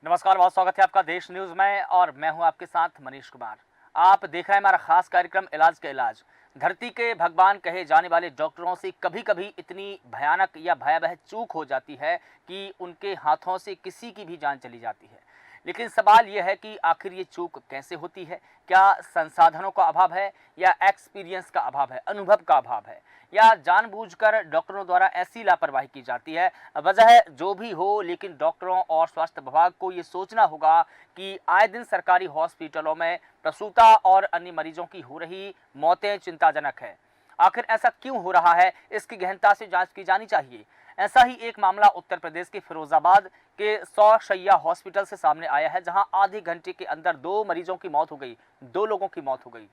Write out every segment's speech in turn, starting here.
नमस्कार, बहुत स्वागत है आपका देश न्यूज में और मैं हूं आपके साथ मनीष कुमार। आप देख रहे हैं हमारा खास कार्यक्रम इलाज का इलाज। धरती के भगवान कहे जाने वाले डॉक्टरों से कभी कभी इतनी भयानक या भयावह चूक हो जाती है कि उनके हाथों से किसी की भी जान चली जाती है। लेकिन सवाल यह है कि आखिर ये चूक कैसे होती है? क्या संसाधनों का अभाव है, या एक्सपीरियंस का अभाव है, अनुभव का अभाव है, या जानबूझकर डॉक्टरों द्वारा ऐसी लापरवाही की जाती है? वजह जो भी हो, लेकिन डॉक्टरों और स्वास्थ्य विभाग को ये सोचना होगा कि आए दिन सरकारी हॉस्पिटलों में प्रसूता और अन्य मरीजों की हो रही मौतें चिंताजनक है। आखिर ऐसा क्यों हो रहा है, इसकी गहनता से जांच की जानी चाहिए। ऐसा ही एक मामला उत्तर प्रदेश के फिरोजाबाद के 100 शैय्या हॉस्पिटल से सामने आया है, जहां आधे घंटे के अंदर 2 मरीजों की मौत हो गई, 2 लोगों की मौत हो गई,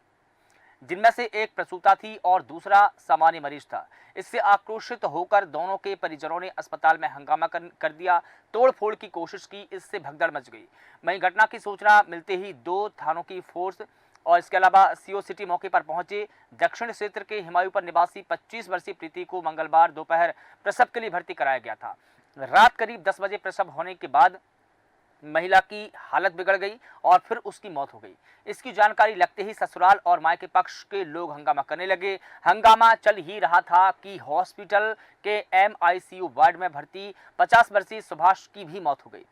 जिनमें से एक प्रसूता थी और दूसरा सामान्य मरीज था। इससे आक्रोशित होकर दोनों के परिजनों ने अस्पताल में हंगामा कर दिया, तोड़फोड़ की कोशिश की। इससे भगदड़ मच गई। वहीं घटना की सूचना मिलते ही 2 थानों की फोर्स और इसके अलावा सीओ सिटी मौके पर पहुंचे। दक्षिण क्षेत्र के हिमायूपर निवासी 25 वर्षीय प्रीति को मंगलवार दोपहर प्रसव के लिए भर्ती कराया गया था। रात करीब 10 बजे प्रसव होने के बाद महिला की हालत बिगड़ गई और फिर उसकी मौत हो गई। इसकी जानकारी लगते ही ससुराल और मायके पक्ष के लोग हंगामा करने लगे। हंगामा चल ही रहा था कि हॉस्पिटल के एमआईसीयू वार्ड में भर्ती 50 वर्षीय सुभाष की भी मौत हो गई।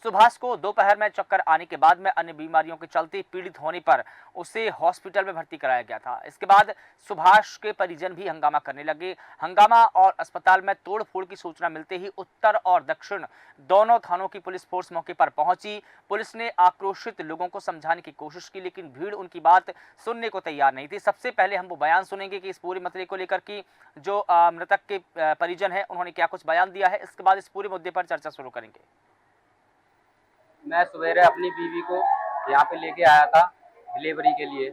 सुभाष को दोपहर में चक्कर आने के बाद में अन्य बीमारियों के चलते पीड़ित होने पर उसे हॉस्पिटल में भर्ती कराया गया था। इसके बाद सुभाष के परिजन भी हंगामा करने लगे। हंगामा और अस्पताल में तोड़फोड़ की सूचना मिलते ही उत्तर और दक्षिण दोनों थानों की पुलिस फोर्स मौके पर पहुंची। पुलिस ने आक्रोशित लोगों को समझाने की कोशिश की, लेकिन भीड़ उनकी बात सुनने को तैयार नहीं थी। सबसे पहले हम वो बयान सुनेंगे कि इस पूरे मसले को लेकर कि जो मृतक के परिजन हैं उन्होंने क्या कुछ बयान दिया है। इसके बाद इस पूरे मुद्दे पर चर्चा शुरू करेंगे। मैं सवेरे अपनी बीवी को यहाँ पे लेके आया था डिलीवरी के लिए।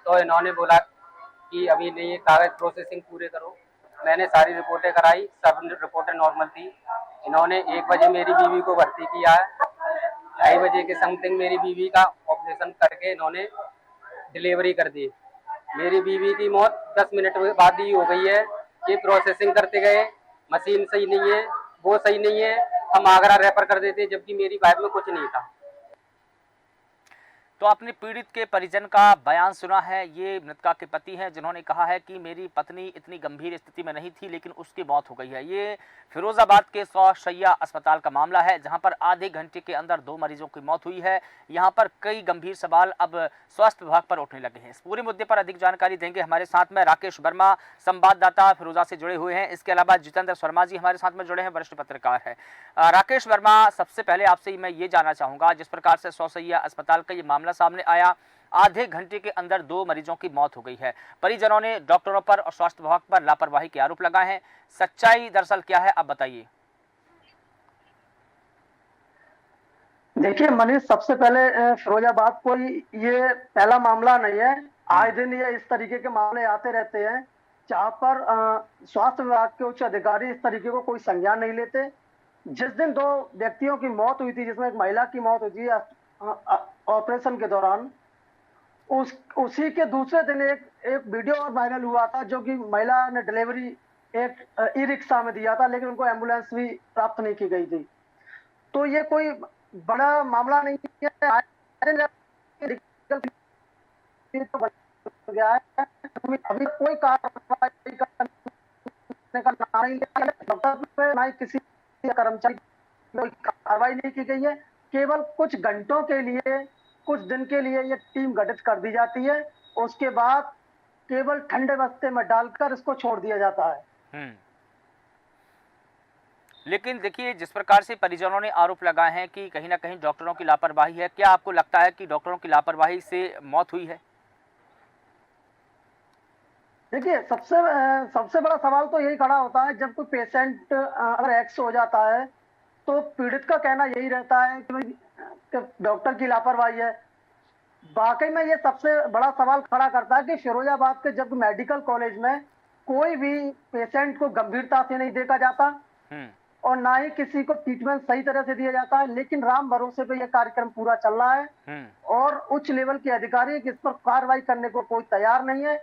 तो इन्होंने बोला कि अभी नहीं, ये कागज़ प्रोसेसिंग पूरे करो। मैंने सारी रिपोर्टें कराई, सब रिपोर्टें नॉर्मल थी। इन्होंने 1 बजे मेरी बीवी को भर्ती किया है। 2:30 बजे के समथिंग मेरी बीवी का ऑपरेशन करके इन्होंने डिलीवरी कर दी। मेरी बीवी की मौत 10 मिनट बाद ही हो गई है। ये प्रोसेसिंग करते गए, मशीन सही नहीं है, वो सही नहीं है, हम आगरा रेफर कर देते, जबकि मेरी वाइफ में कुछ नहीं था। तो आपने पीड़ित के परिजन का बयान सुना है। ये मृतका के पति हैं, जिन्होंने कहा है कि मेरी पत्नी इतनी गंभीर स्थिति में नहीं थी, लेकिन उसकी मौत हो गई है। ये फिरोजाबाद के 100 शैय्या अस्पताल का मामला है, जहां पर आधे घंटे के अंदर 2 मरीजों की मौत हुई है। यहां पर कई गंभीर सवाल अब स्वास्थ्य विभाग पर उठने लगे हैं। इस पूरे मुद्दे पर अधिक जानकारी देंगे हमारे साथ में राकेश वर्मा, संवाददाता फिरोजा से जुड़े हुए हैं। इसके अलावा जितेंद्र शर्मा जी हमारे साथ में जुड़े हैं, वरिष्ठ पत्रकार है। राकेश वर्मा, सबसे पहले आपसे मैं ये जानना चाहूंगा, जिस प्रकार से 100 शैय्या अस्पताल का ये मामला सामने आया, आधे घंटे के अंदर 2 मरीजों की मौत हो गई है। परिजनों ने डॉक्टरों पर और स्वास्थ्य विभाग पर लापरवाही के आरोप लगाए हैं। सच्चाई दरअसल क्या है, आप बताइए। देखिए मनीष, सबसे पहले फिरोजाबाद कोई ये पहला मामला नहीं है। आए दिन ये इस तरीके के मामले आते रहते हैं, जहां पर स्वास्थ्य विभाग के उच्च अधिकारी इस तरीके को कोई संज्ञान नहीं लेते। जिस दिन 2 व्यक्तियों की मौत हुई थी, जिसमें एक महिला की मौत हुई थी ऑपरेशन के दौरान, उसी के दूसरे दिन एक एक वीडियो और वायरल हुआ था, जो कि महिला ने डिलीवरी एक ई रिक्शा में दिया था, लेकिन उनको एम्बुलेंस भी प्राप्त नहीं की गई थी। तो ये कोई बड़ा मामला नहीं है। तो बन गया है। अभी कोई कार्रवाई करने का नाम नहीं लिया डॉक्टर पे, ना ही किसी कर्मचारी, कोई कार्रवाई नहीं की गई है। केवल कुछ घंटों के लिए, कुछ दिन के लिए ये टीम गठित कर दी जाती है। उसके बाद केवल ठंडे बस्ते में डालकर इसको छोड़ दिया जाता है। लेकिन देखिए, जिस प्रकार से परिजनों ने आरोप लगाए हैं कि कहीं ना कहीं डॉक्टरों की लापरवाही है, क्या आपको लगता है कि डॉक्टरों की लापरवाही से मौत हुई है? देखिए, सबसे बड़ा सवाल तो यही खड़ा होता है, जब कोई पेशेंट अगर एक्स हो जाता है, तो पीड़ित का कहना यही रहता है कि डॉक्टर की लापरवाही है। वाकई में ये सबसे बड़ा सवाल खड़ा करता है कि फिरोजाबाद के जब मेडिकल कॉलेज में कोई भी पेशेंट को गंभीरता से नहीं देखा जाता और ना ही किसी को ट्रीटमेंट सही तरह से दिया जाता है, लेकिन राम भरोसे पे यह कार्यक्रम पूरा चल रहा है और उच्च लेवल के अधिकारी इस पर कार्रवाई करने को कोई तैयार नहीं है,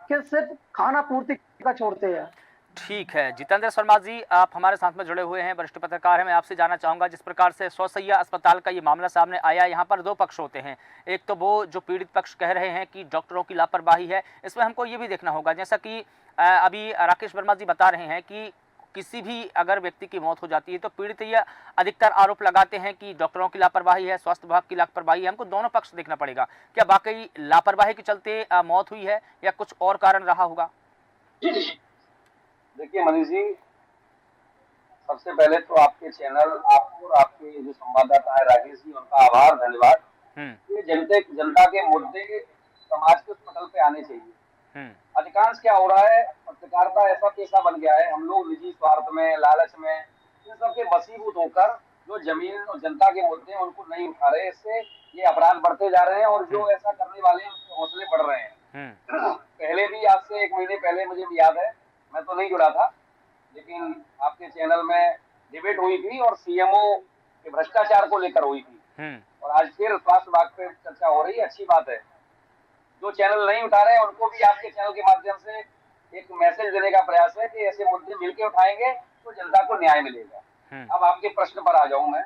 कि सिर्फ खाना पूर्ति का छोड़ते हैं। ठीक है, जितेंद्र शर्मा जी, आप हमारे साथ में जुड़े हुए हैं, वरिष्ठ पत्रकार हैं। मैं आपसे जानना चाहूँगा, जिस प्रकार से सौसैया अस्पताल का ये मामला सामने आया, यहाँ पर दो पक्ष होते हैं। एक तो वो जो पीड़ित पक्ष कह रहे हैं कि डॉक्टरों की लापरवाही है, इसमें हमको ये भी देखना होगा, जैसा कि अभी राकेश वर्मा जी बता रहे हैं कि किसी भी अगर व्यक्ति की मौत हो जाती है तो पीड़ित ये अधिकतर आरोप लगाते हैं कि डॉक्टरों की लापरवाही है, स्वास्थ्य विभाग की लापरवाही है। हमको दोनों पक्ष देखना पड़ेगा। क्या वाकई लापरवाही के चलते मौत हुई है या कुछ और कारण रहा होगा? देखिए मनीष जी, सबसे पहले तो आपके चैनल, आपको और आपके जो संवाददाता है राकेश जी, उनका आभार, धन्यवाद। ये जनता के मुद्दे समाज के उस पटल पे आने चाहिए। अधिकांश क्या हो रहा है, पत्रकारिता ऐसा पेशा बन गया है, हम लोग निजी स्वार्थ में, लालच में, इन सब के वशीभूत होकर जो जमीन और जनता के मुद्दे हैं उनको नहीं उठा रहे। इससे ये अपराध बढ़ते जा रहे हैं और जो ऐसा करने वाले हैं उनके हौसले बढ़ रहे हैं। पहले भी, आज से 1 महीने पहले, मुझे भी याद है, मैं तो नहीं जुड़ा था, लेकिन आपके चैनल में डिबेट हुई थी और सीएमओ के भ्रष्टाचार को लेकर हुई थी। और आज फिर स्वास्थ्य विभाग पे चर्चा हो रही है, अच्छी बात है। जो चैनल नहीं उठा रहे हैं उनको भी आपके चैनल के माध्यम से एक मैसेज देने का प्रयास है कि ऐसे मुद्दे मिलकर उठाएंगे तो जनता को न्याय मिलेगा। अब आपके प्रश्न पर आ जाऊं मैं।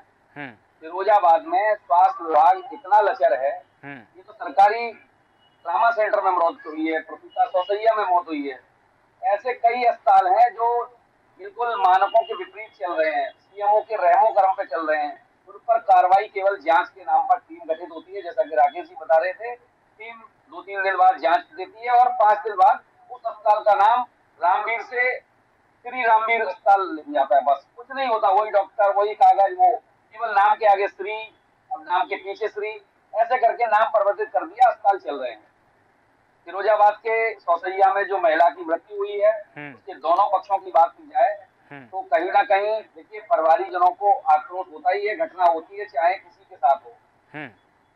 फिरोजाबाद में स्वास्थ्य विभाग इतना लचर है, ये तो सरकारी ट्रामा सेंटर में मौत हुई है, प्रसूता सौसैया में मौत हुई है, ऐसे कई अस्पताल हैं जो बिल्कुल मानकों के विपरीत चल रहे हैं, सीएमओ के रहमो करम पे चल रहे हैं। उन पर कार्रवाई केवल जांच के नाम पर टीम गठित होती है, जैसा कि राकेश जी बता रहे थे। टीम 2-3 दिन बाद जांच देती है और 5 दिन बाद उस अस्पताल का नाम रामवीर से श्री रामवीर अस्पताल लिख जाता है। बस कुछ नहीं होता, वही डॉक्टर, वही कागज, वो केवल नाम के आगे श्री और नाम के पीछे श्री, ऐसे करके नाम परिवर्तित कर दिया, अस्पताल चल रहे हैं। फिरोजाबाद के सौसैया में जो महिला की मृत्यु हुई है, उसके दोनों पक्षों की बात की जाए तो कहीं ना कहीं देखिए परिवारीजनों को आक्रोश होता ही है, घटना होती है, चाहे किसी के साथ हो।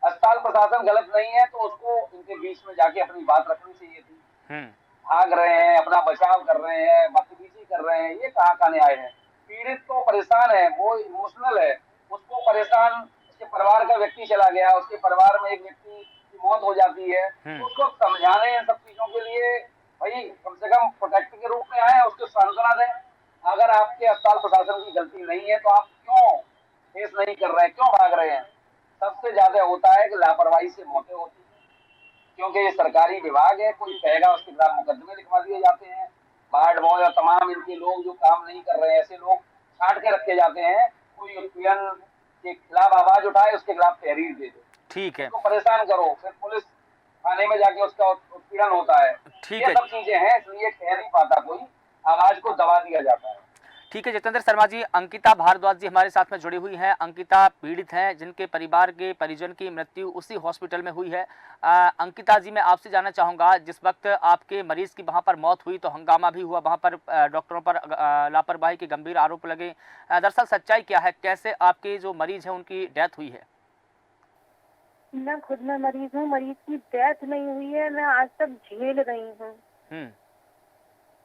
अस्पताल प्रशासन गलत नहीं है तो उसको इनके बीच में जाके अपनी बात रखनी चाहिए थी। भाग रहे हैं, अपना बचाव कर रहे हैं, बदतमीजी कर रहे हैं, ये कहाँ का न्याय है? पीड़ित तो परेशान है, वो इमोशनल है, उसको परेशान, उसके परिवार का व्यक्ति चला गया, उसके परिवार में एक व्यक्ति की मौत हो जाती है, तो उसको समझाने इन सब चीजों के लिए भाई कम से कम प्रोटेक्ट के रूप में आए, उसको सांत्वना दें। अगर आपके अस्पताल प्रशासन की गलती नहीं है तो आप क्यों फेस नहीं कर रहे हैं, क्यों भाग रहे हैं? सबसे ज्यादा होता है कि लापरवाही से मौतें होती है, क्योंकि ये सरकारी विभाग है, कोई कहेगा उसके खिलाफ मुकदमे लिखवा दिए जाते हैं। वार्ड बॉय और तमाम इनके लोग जो काम नहीं कर रहे हैं, ऐसे लोग छांट के रखे जाते हैं। कोई उत्पीड़न के खिलाफ आवाज उठाए, उसके खिलाफ तहरीर दे दो, ठीक है, उसको परेशान करो, फिर पुलिस थाने में जाके उसका उत्पीड़न होता है। ठीक ये है। सब चीजें हैं, इसलिए कह नहीं पाता कोई, आवाज को दबा दिया जाता है। ठीक है जितेंद्र शर्मा जी, अंकिता भारद्वाज जी हमारे साथ में जुड़ी हुई हैं। अंकिता पीड़ित हैं, जिनके परिवार के परिजन की मृत्यु उसी हॉस्पिटल में हुई है। अंकिता जी, मैं आपसे जानना चाहूँगा, जिस वक्त आपके मरीज की वहाँ पर मौत हुई तो हंगामा भी हुआ, वहाँ पर डॉक्टरों पर लापरवाही के गंभीर आरोप लगे। दरअसल सच्चाई क्या है, कैसे आपके जो मरीज हैं उनकी डेथ हुई है? मैं खुद में मरीज हूँ, मरीज की डेथ नहीं हुई है, मैं आज तक झेल रही हूँ।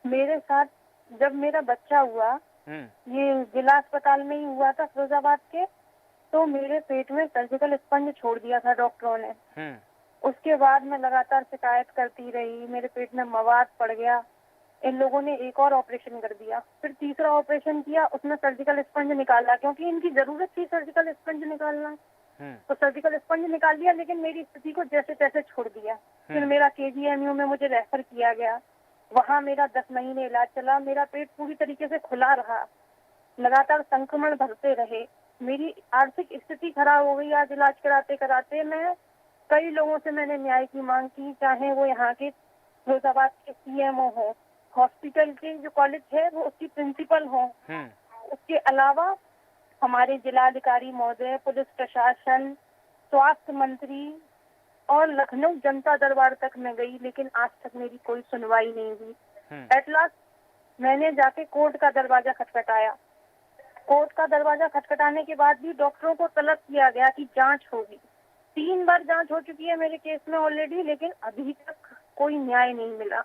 मेरे साथ जब मेरा बच्चा हुआ, ये जिला अस्पताल में ही हुआ था फिरोजाबाद के, तो मेरे पेट में सर्जिकल स्पंज छोड़ दिया था डॉक्टरों ने। उसके बाद मैं लगातार शिकायत करती रही, मेरे पेट में मवाद पड़ गया। इन लोगों ने एक और ऑपरेशन कर दिया, फिर तीसरा ऑपरेशन किया, उसमें सर्जिकल स्पंज निकाला, क्योंकि इनकी जरूरत थी सर्जिकल स्पंज निकालना। तो सर्जिकल स्पंज निकाल लिया, लेकिन मेरी स्थिति को जैसे तैसे छोड़ दिया। फिर मेरा KGMU में मुझे रेफर किया गया, वहाँ मेरा 10 महीने इलाज चला। मेरा पेट पूरी तरीके से खुला रहा, लगातार संक्रमण भरते रहे, मेरी आर्थिक स्थिति खराब हो गई। आज इलाज कराते कराते मैं कई लोगों से मैंने न्याय की मांग की, चाहे वो यहाँ के फिरोजाबाद के CMO हो, हॉस्पिटल के जो कॉलेज है वो उसकी प्रिंसिपल हो, उसके अलावा हमारे जिलाधिकारी महोदय, पुलिस प्रशासन, स्वास्थ्य मंत्री और लखनऊ जनता दरबार तक मैं गई, लेकिन आज तक मेरी कोई सुनवाई नहीं हुई। एट लास्ट मैंने जाके कोर्ट का दरवाजा खटखटाया। कोर्ट का दरवाजा खटखटाने के बाद भी डॉक्टरों को तलब किया गया कि जांच होगी। 3 बार जांच हो चुकी है मेरे केस में ऑलरेडी, लेकिन अभी तक कोई न्याय नहीं मिला।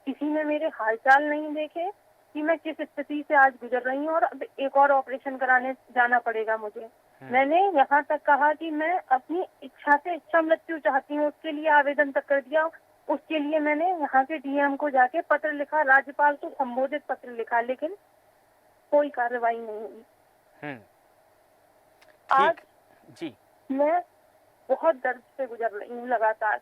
किसी ने मेरे हालचाल नहीं देखे कि मैं किस स्थिति से आज गुजर रही हूँ, और अब एक और ऑपरेशन कराने जाना पड़ेगा मुझे। मैंने यहाँ तक कहा कि मैं अपनी इच्छा से इच्छा मृत्यु चाहती हूँ, उसके लिए आवेदन तक कर दिया। उसके लिए मैंने यहाँ के डीएम को जाके पत्र लिखा, राज्यपाल को संबोधित पत्र लिखा, लेकिन कोई कार्रवाई नहीं हुई। आज जी मैं बहुत दर्द से गुजर रही हूँ लगातार।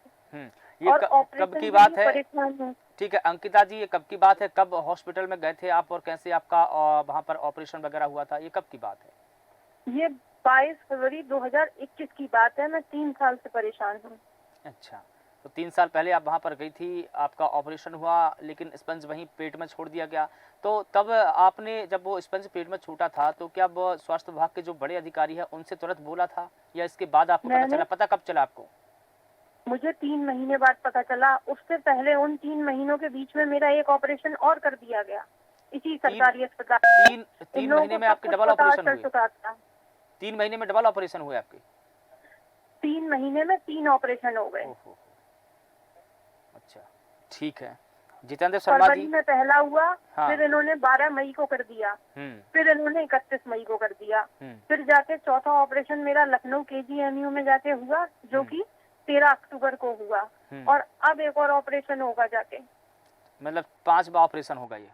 ये और कब की बात है? परेशान हूँ। ठीक है अंकिता जी, ये कब की बात है? कब हॉस्पिटल में गए थे आप और कैसे आपका वहाँ पर ऑपरेशन वगैरह हुआ था? ये कब की बात है? ये 22 फरवरी 2021 की बात है। मैं 3 साल से परेशान हूँ। अच्छा, तो 3 साल पहले आप वहाँ पर गई थी, आपका ऑपरेशन हुआ, लेकिन स्पंज वहीं पेट में छोड़ दिया गया। तो तब आपने जब वो स्पंज पेट में छूटा था तो क्या वो स्वास्थ्य विभाग के जो बड़े अधिकारी हैं उनसे तुरंत बोला था या इसके बाद आपको पता चला? पता कब चला आपको? मुझे 3 महीने बाद पता चला। उससे पहले उन 3 महीनों के बीच में मेरा एक ऑपरेशन और कर दिया गया इसी सरकारी अस्पताल। 3 महीने में आपके डबल ऑपरेशन हुए? 3 महीने में डबल ऑपरेशन हुए आपके? 3 महीने में 3 ऑपरेशन हो गए। अच्छा ठीक है। जितेंद्र शर्मा जी में पहला हुआ। हाँ। फिर इन्होंने 12 मई को कर दिया। फिर इन्होंने 31 मई को कर दिया। फिर जाके चौथा ऑपरेशन मेरा लखनऊ KGMU में जाके हुआ, जो कि 13 अक्टूबर को हुआ। और अब एक और ऑपरेशन होगा जाके। मतलब 5वां ऑपरेशन होगा ये।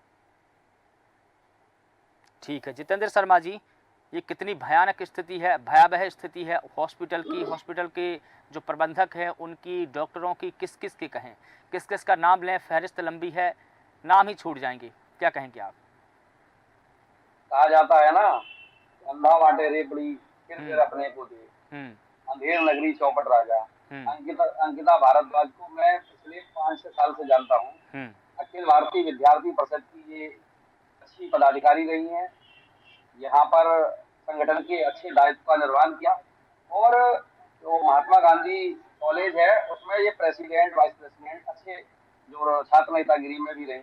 ठीक है जितेंद्र शर्मा जी, ये कितनी भयानक स्थिति है, भयावह स्थिति है हॉस्पिटल की। हॉस्पिटल के जो प्रबंधक हैं उनकी, डॉक्टरों की, किस किस की कहें, किस किस का नाम लें? फहरिस्त लंबी है, नाम ही छूट जाएंगे। क्या कहेंगे आप? कहा जाता है ना, अंधा बांटे रेपड़ी फिर अपने को दे, अंधेर नगरी चौपट राजा। अंकिता भारद्वाज को मैं पिछले 5-6 साल से जानता हूँ। अखिल भारतीय विद्यार्थी परिषद की ये अच्छी पदाधिकारी रही हैं। यहाँ पर संगठन के अच्छे दायित्व का निर्वहन किया और जो महात्मा गांधी कॉलेज है उसमें ये प्रेसिडेंट, वाइस प्रेसिडेंट, अच्छे जो छात्र नेतागिरी में भी रहे।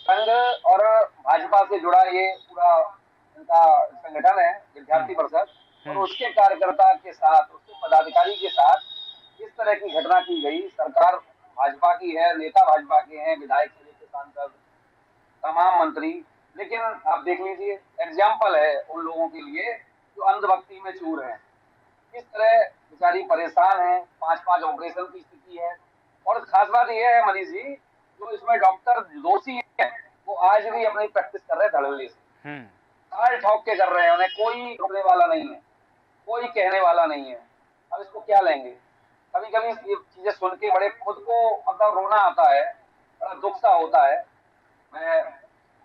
संघ और भाजपा से जुड़ा ये पूरा इनका संगठन है विद्यार्थी परिषद, और उसके कार्यकर्ता के साथ, उसके पदाधिकारी के साथ इस तरह की घटना की गई। सरकार भाजपा की है, नेता भाजपा के हैं, विधायक से लेकर सांसद, तमाम मंत्री। लेकिन आप देख लीजिए, एग्जाम्पल है उन लोगों के लिए जो अंधभक्ति में चूर हैं। किस तरह बेचारी परेशान है, 5-5 ऑपरेशन की स्थिति है। और खास बात यह है मनीष जी, जो इसमें डॉक्टर दोषी है वो आज भी अपनी प्रैक्टिस कर रहे हैं धड़ल्ले से, ताल ठोक के कर रहे हैं। उन्हें कोई रोकने वाला नहीं है, कोई कहने वाला नहीं है। अब इसको क्या लेंगे? कभी कभी ये चीजें सुन के बड़े खुद को मतलब रोना आता है, बड़ा दुख सा होता है। मैं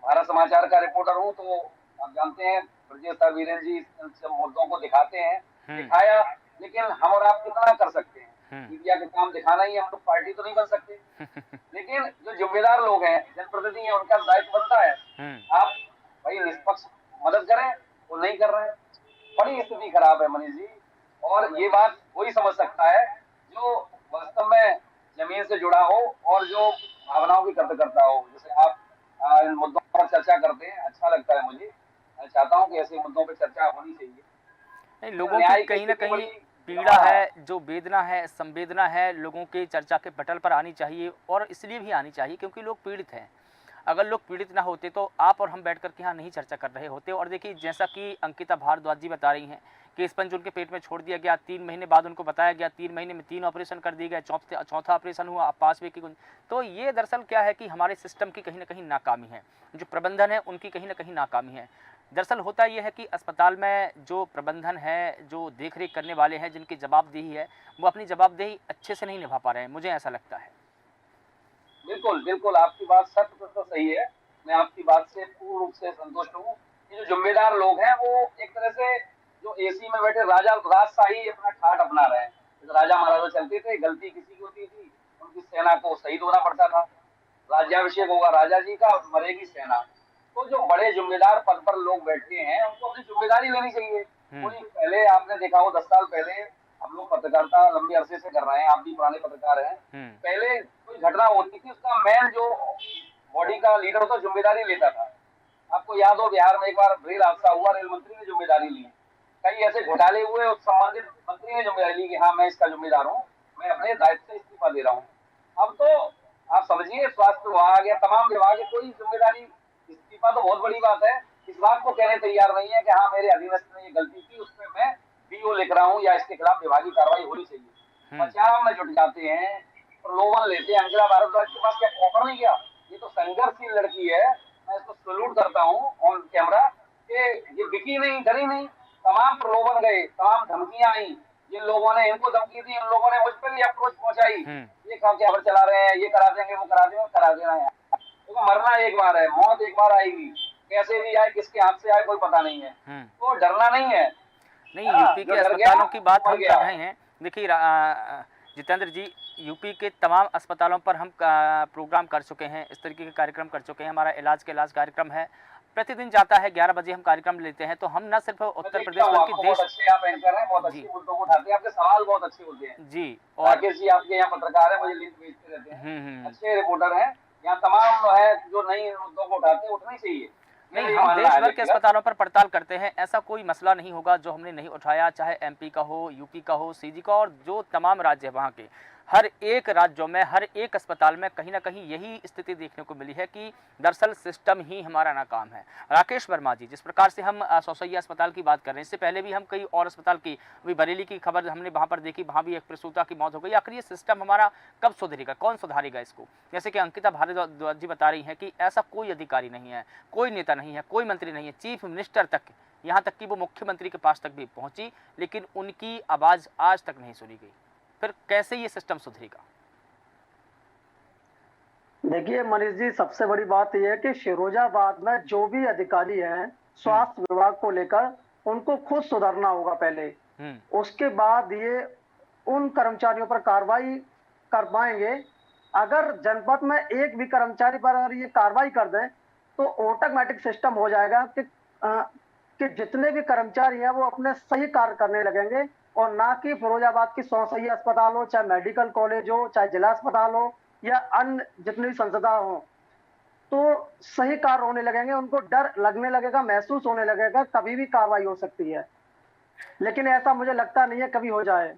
भारत समाचार का रिपोर्टर हूँ, तो आप जानते हैं ब्रजेश सर, वीरेंद्र जी इन सब मुद्दों को दिखाते हैं, दिखाया। लेकिन हम और आप कितना कर सकते हैं? मीडिया के काम दिखाना ही, हम लोग पार्टी तो नहीं बन सकते। लेकिन जो जिम्मेदार लोग हैं, जनप्रतिनिधि हैं, उनका दायित्व बनता है आप भाई निष्पक्ष मदद करें, वो नहीं कर रहे हैं। बड़ी स्थिति खराब है मनीष जी, और ये बात वही समझ सकता है जो वास्तव में जमीन से जुड़ा हो और जो भावनाओं की कदर करता हो। जैसे आप इन मुद्दों पर चर्चा करते हैं, अच्छा लगता है मुझे। मैं चाहता हूँ कि ऐसे मुद्दों पर चर्चा होनी चाहिए। नहीं, लोगों की कहीं ना कहीं पीड़ा है, जो वेदना है, संवेदना है, लोगों के चर्चा के पटल पर आनी चाहिए। और इसलिए भी आनी चाहिए क्योंकि लोग पीड़ित हैं। अगर लोग पीड़ित ना होते तो आप और हम बैठ कर के यहाँ नहीं चर्चा कर रहे होते। और देखिए, जैसा कि अंकिता भारद्वाज जी बता रही हैं कि स्पंज उनके पेट में छोड़ दिया गया, 3 महीने बाद उनको बताया गया, 3 महीने में 3 ऑपरेशन कर दिए गए, चौथा ऑपरेशन हुआ, अब 5वें की। तो ये दरअसल क्या है कि हमारे सिस्टम की कहीं ना कहीं नाकामी है, जो प्रबंधन है उनकी कहीं ना कहीं नाकामी है। दरअसल होता यह है कि अस्पताल में जो प्रबंधन है, जो देखरेख करने वाले हैं, जिनकी जवाबदेही है, वो अपनी जवाबदेही अच्छे से नहीं निभा पा रहे हैं, मुझे ऐसा लगता है। बिल्कुल बिल्कुल, आपकी बात 100% सही है। मैं आपकी बात से पूर्ण रूप से संतुष्ट हूँ कि जो जिम्मेदार लोग हैं वो एक तरह से जो एसी में बैठे राजा राजशाही अपना ठाट अपना रहे हैं। राजा महाराजा चलते थे, गलती किसी की होती थी, उनकी सेना को शहीद होना पड़ता था। राज्याभिषेक होगा राजा जी का, मरेगी सेना। तो जो बड़े जिम्मेदार पद पर लोग बैठे हैं उनको अपनी जिम्मेदारी लेनी चाहिए। कोई पहले आपने देखा हो 10 साल पहले, हम लोग पत्रकारिता लंबे अरसे से कर रहे हैं, आप भी पुराने पत्रकार हैं, पहले कोई घटना होती थी उसका मेन जो बॉडी का लीडर होता जिम्मेदारी लेता था। आपको याद हो बिहार में एक बार रेल हादसा हुआ, रेल मंत्री ने जिम्मेदारी ली। कई ऐसे घोटाले हुए, उस संबंधित मंत्री ने जिम्मेदारी ली कि हाँ मैं इसका जिम्मेदार हूँ, मैं अपने दायित्व से इस्तीफा दे रहा हूँ। अब तो आप समझिए, स्वास्थ्य विभाग या तमाम विभाग की कोई जिम्मेदारी, इस्तीफा तो बहुत बड़ी बात है, इस बात को कहने तैयार नहीं है कि हाँ मेरे अधीनस्थ ने ये गलती की, उसमें मैं बीओ लिख रहा हूँ या इसके खिलाफ विभागीय कार्रवाई होनी चाहिए। बचाव में जुट जाते हैं, प्रलोभन लेते हैं। अंजला भारद्वाज के पास क्या ऑफर नहीं किया? ये तो संघर्षशील लड़की है, मैं इसको सैल्यूट करता हूँ ऑन कैमरा कि ये बिकी नहीं, डरी नहीं। तमाम प्रलोभन गए, तमाम धमकियां आई, जिन लोगों ने इनको धमकी दी, उन लोगों ने मुझ पर भी अप्रोच पहुंचाई, ये खबर चला रहे हैं, ये करा देंगे, वो करा देंगे, करा देना है। तो मरना एक बार है, मौत एक बार आएगी, कैसे भी आए, किसके हाथ से आए कोई पता नहीं है, तो डरना नहीं है। नहीं, यूपी के अस्पतालों की बात हम कर रहे हैं। देखिए जितेंद्र जी, यूपी के तमाम अस्पतालों पर हम प्रोग्राम कर चुके हैं, इस तरीके के कार्यक्रम कर चुके हैं। हमारा इलाज के इलाज कार्यक्रम है, प्रतिदिन जाता है, 11 बजे हम कार्यक्रम लेते हैं। तो हम न सिर्फ उत्तर प्रदेश बल्कि देश, बहुत अच्छे आप एंकर हैं, बहुत अच्छे मुद्दों को उठाते हैं, आपके सवाल बहुत अच्छे होते हैं जी। और राकेश जी आपके यहाँ पत्रकार है, मुझे लिंक भेजते रहते हैं, अच्छे रिपोर्टर हैं। यहाँ तमाम है जो नई मुद्दों को उठाते हैं, उठना ही चाहिए। नहीं, हम देश भर के अस्पतालों पर पड़ताल करते हैं, ऐसा कोई मसला नहीं होगा जो हमने नहीं उठाया, चाहे एमपी का हो, यूपी का हो, सीजी का, और जो तमाम राज्य है वहाँ के हर एक राज्यों में हर एक अस्पताल में कहीं ना कहीं यही स्थिति देखने को मिली है कि दरअसल सिस्टम ही हमारा नाकाम है। राकेश वर्मा जी, जिस प्रकार से हम सोसैया अस्पताल की बात कर रहे हैं, इससे पहले भी हम कई और अस्पताल की, अभी बरेली की खबर हमने वहाँ पर देखी, वहाँ भी एक प्रसूता की मौत हो गई। आखिर ये सिस्टम हमारा कब सुधरेगा, कौन सुधारेगा इसको? जैसे कि अंकिता भारद्वाज जी बता रही हैं कि ऐसा कोई अधिकारी नहीं है, कोई नेता नहीं है, कोई मंत्री नहीं है, चीफ मिनिस्टर तक, यहाँ तक कि वो मुख्यमंत्री के पास तक भी पहुंची, लेकिन उनकी आवाज़ आज तक नहीं सुनी गई। फिर कैसे ये सिस्टम सुधरेगा? देखिए मनीष जी, सबसे बड़ी बात यह है कि फिरोजाबाद में जो भी अधिकारी हैं स्वास्थ्य विभाग को लेकर, उनको खुद सुधरना होगा पहले, उसके बाद ये उन कर्मचारियों पर कार्रवाई कर पाएंगे। अगर जनपद में एक भी कर्मचारी पर अगर ये कार्रवाई कर दें तो ऑटोमेटिक सिस्टम हो जाएगा कि जितने भी कर्मचारी हैं वो अपने सही कार्य करने लगेंगे, और ना कि फिरोजाबाद की सोसैया अस्पताल हो, चाहे मेडिकल कॉलेज हो, चाहे जिला अस्पताल हो, या अन्य जितनी भी संस्था हो, तो सही कार्य होने लगेंगे। उनको डर लगने लगेगा, महसूस होने लगेगा कभी भी कार्रवाई हो सकती है, लेकिन ऐसा मुझे लगता नहीं है कभी हो जाए।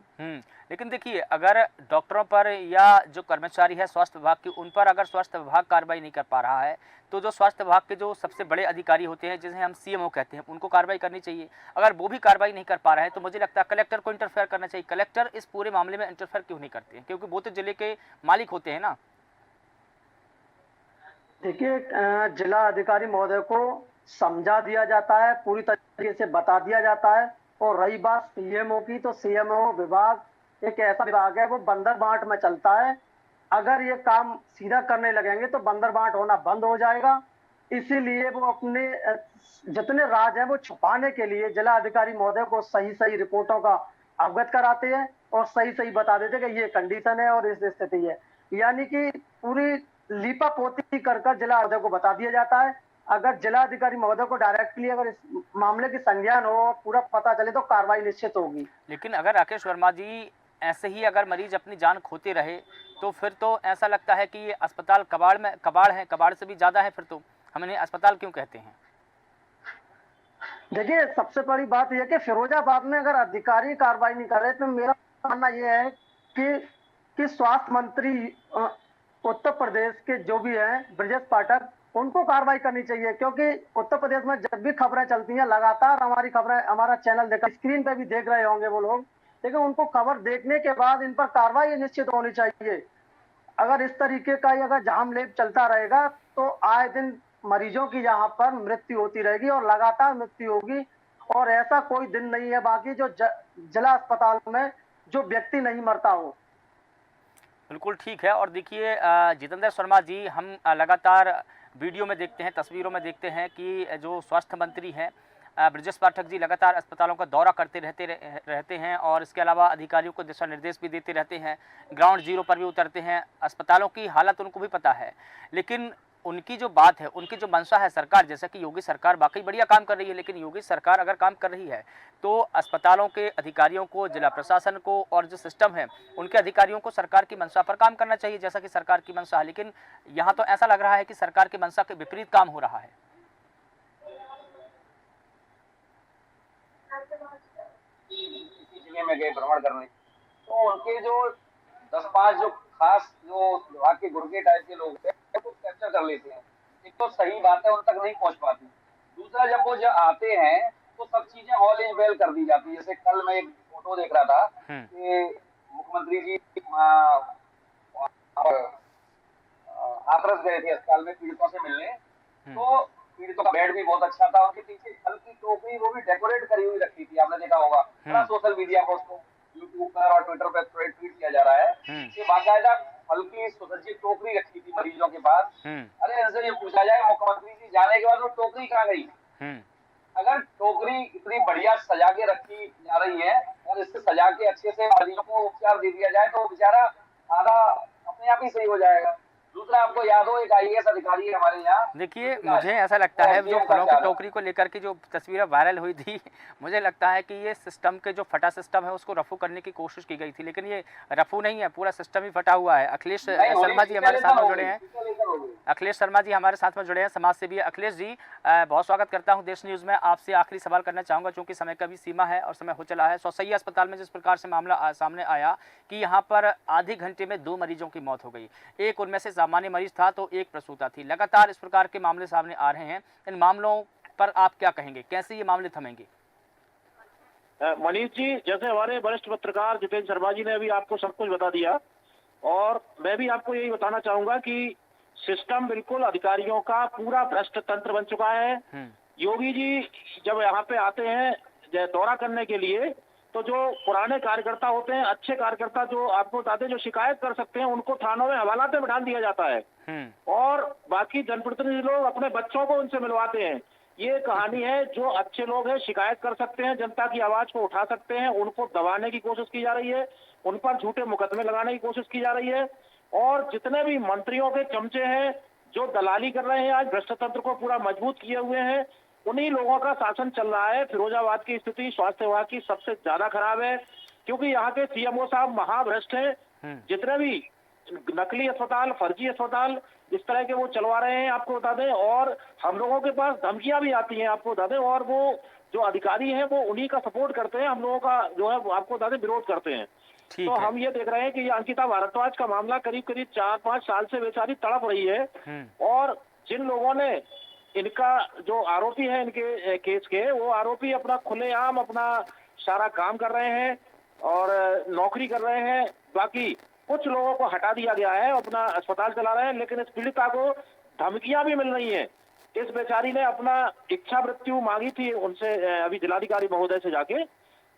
लेकिन देखिए, अगर डॉक्टरों पर या जो कर्मचारी है स्वास्थ्य विभाग की, उन पर अगर स्वास्थ्य विभाग कार्रवाई नहीं कर पा रहा है, तो जो स्वास्थ्य विभाग के जो सबसे बड़े अधिकारी होते हैं, जिन्हें हम सीएमओ कहते हैं, उनको कार्रवाई करनी चाहिए। अगर वो भी कार्रवाई नहीं कर पा रहे हैं तो मुझे लगता है कलेक्टर को इंटरफेयर करना चाहिए। कलेक्टर इस पूरे मामले में इंटरफेयर क्यों नहीं करते हैं? क्योंकि वो तो जिले के मालिक होते हैं ना। देखिए, जिला अधिकारी महोदय को समझा दिया जाता है, पूरी तरीके से बता दिया जाता है। और रही बात सीएमओ की, तो सीएमओ विभाग एक ऐसा विभाग है, वो बंदर बांट में चलता है। अगर ये काम सीधा करने लगेंगे तो बंदर बांट होना बंद हो जाएगा। इसीलिए वो अपने जितने राज हैं वो छुपाने के लिए जिला अधिकारी महोदय को सही सही रिपोर्टों का अवगत कराते हैं और सही सही बता देते हैं कि ये कंडीशन है और इस स्थिति है। यानी कि पूरी लीपा पोती कर जिला अधिकारी को बता दिया जाता है। अगर जिला अधिकारी महोदय को डायरेक्टली अगर इस मामले की संज्ञान हो, पूरा पता चले, तो कार्रवाई निश्चित होगी। लेकिन अगर राकेश वर्मा जी ऐसे ही अगर मरीज अपनी जान खोते रहे तो फिर तो ऐसा लगता है कि ये अस्पताल कबाड़ है, कबाड़ से भी ज्यादा है। फिर तो हम इन्हें अस्पताल क्यों कहते हैं? देखिए, सबसे बड़ी बात यह है कि फिरोजाबाद में अगर अधिकारी कार्रवाई नहीं कर रहे, तो मेरा मानना यह है कि स्वास्थ्य मंत्री उत्तर प्रदेश के जो भी हैं ब्रजेश पाठक, उनको कार्रवाई करनी चाहिए। क्योंकि उत्तर प्रदेश में जब भी खबरें चलती हैं, लगातार हमारी खबरें, हमारा चैनल देखा, स्क्रीन पे भी देख रहे होंगे वो लोग, लेकिन उनको खबर देखने के बाद इन पर कार्रवाई निश्चित होनी चाहिए। अगर इस तरीके का अगर जामलेप चलता रहेगा तो आए दिन मरीजों की यहाँ पर मृत्यु होती रहेगी और लगातार मृत्यु होगी, और ऐसा कोई दिन नहीं है बाकी जो जिला अस्पताल में जो व्यक्ति नहीं मरता हो। बिल्कुल ठीक है। और देखिए जितेंद्र शर्मा जी, हम लगातार वीडियो में देखते हैं, तस्वीरों में देखते हैं कि जो स्वास्थ्य मंत्री हैं ब्रजेश पाठक जी लगातार अस्पतालों का दौरा करते रहते हैं और इसके अलावा अधिकारियों को दिशा निर्देश भी देते रहते हैं, ग्राउंड जीरो पर भी उतरते हैं। अस्पतालों की हालत उनको भी पता है, लेकिन उनकी जो बात है, उनकी जो मंशा है, सरकार, जैसा कि योगी सरकार वाकई बढ़िया काम कर रही है, लेकिन योगी सरकार अगर काम कर रही है तो अस्पतालों के अधिकारियों को, जिला प्रशासन को और जो सिस्टम है उनके अधिकारियों को सरकार की मंशा पर काम करना चाहिए, जैसा कि सरकार की मंशा है। लेकिन यहाँ तो ऐसा लग रहा है कि सरकार की मंशा के विपरीत काम हो रहा है। जिले में गए भ्रमण करने, तो उनके जो 10-5 जो खास जो विभाग के गुर्गे टाइप के लोग हैं, तो कैप्चर कर लेते हैं। एक तो सही बात है, उन तक नहीं पहुंच पाती। दूसरा, जब वो आते हैं तो सब चीजें ऑल इज वेल कर दी जाती है। जैसे कल मैं एक फोटो देख रहा था कि मुख्यमंत्री जी और हाथरस गए थे अस्पताल में पीड़ितों से मिलने, तो पीड़ितों का बेड भी बहुत अच्छा था, उनके पीछे फल की टोकरी वो भी डेकोरेट करी हुई रखी थी, आपने देखा होगा। बड़ा सोशल मीडिया पर उसको यूट्यूब पर और ट्विटर पर ट्वीट किया जा रहा है कि बाकायदा फल की सुसज्जित टोकरी रखी थी मरीजों के पास। अरे इनसे ये पूछा जाए मुख्यमंत्री जी जाने के बाद वो टोकरी कहाँ गई? अगर टोकरी इतनी बढ़िया सजा के रखी जा रही है और इससे सजा के अच्छे से मरीजों को उपचार दे दिया जाए तो बेचारा आधा अपने आप ही सही हो जाएगा। दूसरा, आपको याद हो एक आईएएस अधिकारी है हमारे यहाँ, देखिए मुझे ऐसा लगता है जो फलों की टोकरी को लेकर के जो तस्वीरें वायरल हुई थी, मुझे लगता है कि ये सिस्टम के जो फटा सिस्टम है उसको रफू करने की कोशिश की गई थी, लेकिन ये रफू नहीं है, पूरा सिस्टम ही फटा हुआ है। अखिलेश शर्मा जी हमारे साथ में जुड़े हैं, अखिलेश शर्मा जी हमारे साथ में जुड़े हैं, समाज सेवी। अखिलेश जी बहुत स्वागत करता हूं देश न्यूज़ में। आपसे आखिरी सवाल करना चाहूँगा क्योंकि समय का भी सीमा है और समय हो चला है। सौसैया अस्पताल में जिस प्रकार से मामला सामने आया कि यहाँ पर आधे घंटे में 2 मरीजों की मौत हो गई, एक उनमें से सामान्य मरीज था तो एक प्रसूता थी। लगातार इस प्रकार के मामले सामने आ रहे हैं, इन मामलों पर आप क्या कहेंगे, कैसे ये मामले थमेंगे? मनीष जी, जैसे हमारे वरिष्ठ पत्रकार जितेंद्र शर्मा जी ने अभी आपको सब कुछ बता दिया, और मैं भी आपको यही बताना चाहूंगा कि सिस्टम बिल्कुल अधिकारियों का पूरा भ्रष्ट तंत्र बन चुका है। योगी जी जब यहाँ पे आते हैं दौरा करने के लिए, तो जो पुराने कार्यकर्ता होते हैं, अच्छे कार्यकर्ता जो आपको बताते हैं, जो शिकायत कर सकते हैं, उनको थानों में हवाला पे बिठा दिया जाता है और बाकी जनप्रतिनिधि लोग अपने बच्चों को उनसे मिलवाते हैं। ये कहानी है, जो अच्छे लोग हैं शिकायत कर सकते हैं, जनता की आवाज को उठा सकते हैं, उनको दबाने की कोशिश की जा रही है, उन पर झूठे मुकदमे लगाने की कोशिश की जा रही है। और जितने भी मंत्रियों के चमचे हैं जो दलाली कर रहे हैं, आज भ्रष्ट तंत्र को पूरा मजबूत किए हुए हैं, उन्हीं लोगों का शासन चल रहा है। फिरोजाबाद की स्थिति स्वास्थ्य विभाग की सबसे ज्यादा खराब है, क्योंकि यहाँ के सीएमओ साहब महाभ्रष्ट हैं। जितने भी नकली अस्पताल, फर्जी अस्पताल इस तरह के वो चलवा रहे हैं, आपको बता दें, और हम लोगों के पास धमकियां भी आती हैं, आपको बता दें, और वो जो अधिकारी हैं वो उन्हीं का सपोर्ट करते हैं, हम लोगों का जो है आपको बता दें विरोध करते हैं। तो हम ये देख रहे हैं कि ये अंकिता भारद्वाज का मामला करीब करीब 4-5 साल से बेचारी तड़प रही है, और जिन लोगों ने इनका जो आरोपी है इनके केस के, वो आरोपी अपना खुलेआम अपना सारा काम कर रहे हैं और नौकरी कर रहे हैं। बाकी कुछ लोगों को हटा दिया गया है, अपना अस्पताल चला रहे हैं, लेकिन इस पीड़िता को धमकियां भी मिल रही हैं। इस बेचारी ने अपना इच्छा मृत्यु मांगी थी उनसे, अभी जिलाधिकारी महोदय से जाके,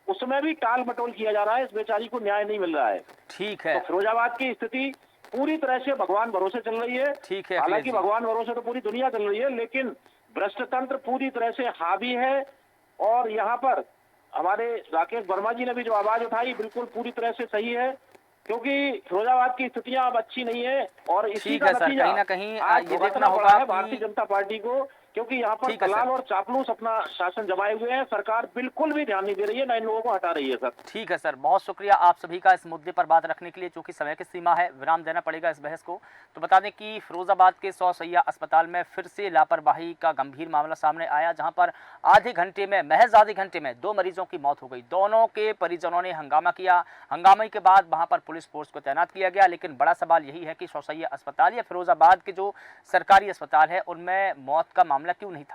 उसमें भी टाल मटोल किया जा रहा है, इस बेचारी को न्याय नहीं मिल रहा है। ठीक है, तो फिरोजाबाद की स्थिति पूरी तरह से भगवान भरोसे चल रही है। ठीक है, हालांकि भगवान भरोसे तो पूरी दुनिया चल रही है, लेकिन भ्रष्ट तंत्र पूरी तरह से हावी है। और यहाँ पर हमारे राकेश वर्मा जी ने भी जो आवाज उठाई बिल्कुल पूरी तरह से सही है, क्योंकि फिरोजाबाद की स्थितियां अब अच्छी नहीं है। और इसी का नतीजा कहीं ना कहीं ये देखना पड़ा होगा है भारतीय जनता पार्टी को, क्योंकि यहाँ पर दलाल और चापलूस अपना शासन जमाए हुए हैं। सरकार बिल्कुल भी ध्यान नहीं दे रही है, ना इन लोगों को हटा रही है। सर ठीक है सर, बहुत शुक्रिया आप सभी का इस मुद्दे पर बात रखने के लिए। चूंकि समय की सीमा है, विराम देना पड़ेगा इस बहस को। तो बता दें कि फिरोजाबाद के सौसैया अस्पताल में फिर से लापरवाही का गंभीर मामला सामने आया, जहां पर महज आधे घंटे में 2 मरीजों की मौत हो गई। दोनों के परिजनों ने हंगामा किया, हंगामे के बाद वहां पर पुलिस फोर्स को तैनात किया गया। लेकिन बड़ा सवाल यही है कि सौसैया अस्पताल या फिरोजाबाद के जो सरकारी अस्पताल है उनमें मौत का मामला क्यों नहीं थमा।